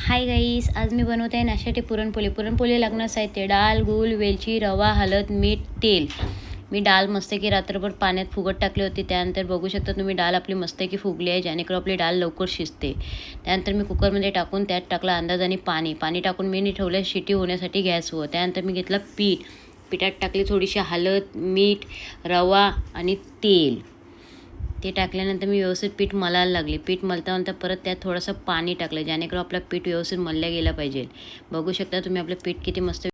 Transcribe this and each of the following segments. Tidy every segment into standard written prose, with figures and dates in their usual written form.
Hi guys, आज मी बनवत आहे नाश्त्यासाठी पुरणपोळी लागणार साहित्य: डाळ, गूळ, वेलची, रवा, हळद, मीठ, तेल. मी डाळ मस्त की रात्रभर पाण्यात फुगत टाकली होती. त्यानंतर बघू शकता तुम्ही डाळ आपली मस्त की फुगली आहे, जेणेकरून आपली डाळ लवकर शिजते. त्यानंतर मी कुकरमध्ये टाकून त्यात टाकला अंदाजाने पाणी टाकून मी ठेवलं शिटी होण्यासाठी गॅसवर. त्यानंतर मी घेतलं पिठात टाकली थोडीशी हळद, मीठ, रवा आणि तेल. ते टाकल्यानंतर मी व्यवस्थित पीठ मळायला लागले. पीठ मळता परत त्यात थोडंसं पाणी टाकलं, जेणेकरून आपलं पीठ व्यवस्थित मळलं गेलं पाहिजे. बघू शकता तुम्ही आपलं पीठ किती मस्त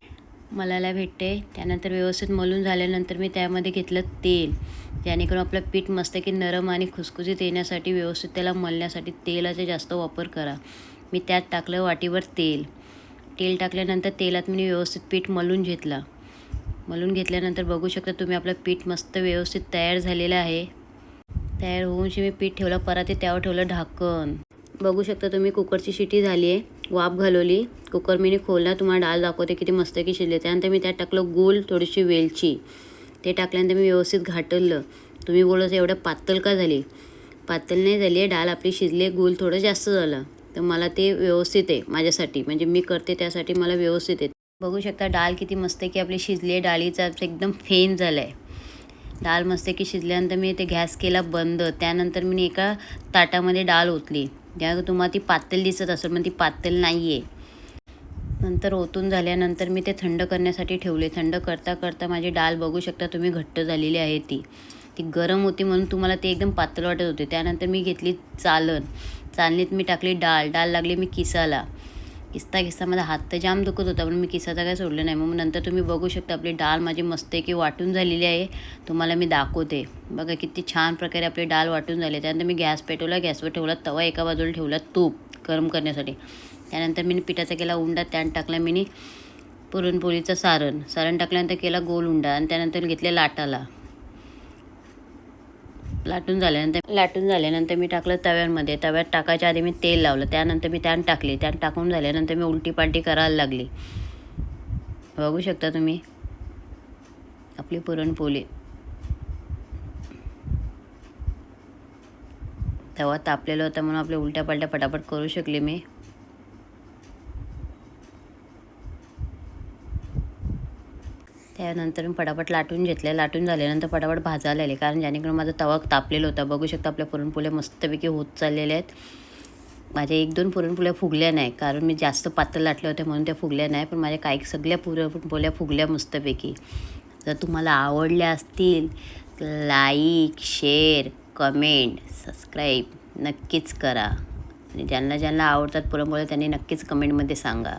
मळायला भेटते. त्यानंतर व्यवस्थित मळून झाल्यानंतर मी त्यामध्ये घेतलं तेल, जेणेकरून आपलं पीठ मस्त की नरम आणि खुसखुशीत येण्यासाठी व्यवस्थित त्याला मळण्यासाठी तेलाचा जास्त वापर करा. मी त्यात टाकलं वाटीवर तेल टाकल्यानंतर तेलात मी व्यवस्थित पीठ मळून घेतल्यानंतर बघू शकता तुम्ही आपलं पीठ मस्त व्यवस्थित तयार झालेलं आहे. तयार होऊन मी पीठ ठेवलं परातीत, त्यावर ठेवलं ढाकण. बघू शकता तुम्ही कुकरची शिटी झाली आहे, वाफ घालवली. कुकर मी खोलला, तुम्हाला डाळ दाखवते किती मस्त की शिजले. त्यानंतर मी त्यात टाकलं गूळ, थोडीशी वेलची. ते टाकल्यानंतर मी व्यवस्थित घाटलं. तुम्ही बोलत एवढं पातळ का झाली? पातळ नाही झाली आहे, डाळ आपली शिजली. गूळ थोडं जास्त झालं, तर मला ते व्यवस्थित आहे माझ्यासाठी, म्हणजे मी करते त्यासाठी मला व्यवस्थित आहे. बघू शकता डाळ किती मस्त की आपली शिजली आहे. डाळीचा एकदम फेन झाला आहे. डाळ मस्त की शिजल्यानंतर मी ते गॅस केला बंद. त्यानंतर मी एका ताटामध्ये डाळ ओतली. ज्या तुम्हाला ती पातळ दिसत असेल, पण ती पातळ नाही आहे. नंतर ओतून झाल्यानंतर मी ते थंड करण्यासाठी ठेवले. थंड करता करता माझी डाळ बघू शकता तुम्ही घट्ट झालेली आहे. ती गरम होती म्हणून तुम्हाला ते एकदम पातळ वाटत होते. त्यानंतर मी घेतली चालणीत मी टाकली डाळ लागली मी किसायला. किस्ता माझा हात तर जाम दुखत होता, पण मी किसाचं काय सोडलं नाही. मग नंतर तुम्ही बघू शकता आपली डाळ माझी मस्त की वाटून झालेली आहे. तुम्हाला मी दाखवते बघा किती छान प्रकारे आपली डाळ वाटून झाली. त्यानंतर मी गॅस पेटवला, गॅसवर ठेवला तवा, एका बाजूला ठेवला तूप गरम करण्यासाठी. त्यानंतर मी पिठाचा केला उंडा, त्यात टाकला मी पुरणपोळीचं सारण टाकल्यानंतर केला गोल उंडा. आणि त्यानंतर घेतले लाटून झाल्यानंतर मी टाकलं तव्यात टाकायच्या आधी मी तेल लावलं. त्यानंतर मी त्यात टाकले. त्यात टाकून झाल्यानंतर मी उलटी पालटी करायला लागली. बघू शकता तुम्ही आपली पुरणपोळी. तवा तापलेला होता म्हणून आपल्या उलट्या पालट्या पटापट करू शकले मी. त्यानंतर मी पटापट लाटून झाल्यानंतर पटापट भाजायला आले, कारण जेणेकरून माझा तवा तापलेला होता. बघू शकता आपल्या पुरणपोळ्या मस्तपैकी होत चाललेल्या आहेत. माझ्या 1-2 पुरणपोळ्या फुगल्या नाही, कारण मी जास्त पातळ लाटल्या होत्या म्हणून त्या फुगल्या नाही. पण माझ्या काही सगळ्या पुरणपोळ्या फुगल्या मस्तपैकी. जर तुम्हाला आवडल्या असतील लाईक, शेअर, कमेंट, सबस्क्राईब नक्कीच करा. आणि ज्यांना आवडतात पुरणपोळ्या त्यांनी नक्कीच कमेंटमध्ये सांगा.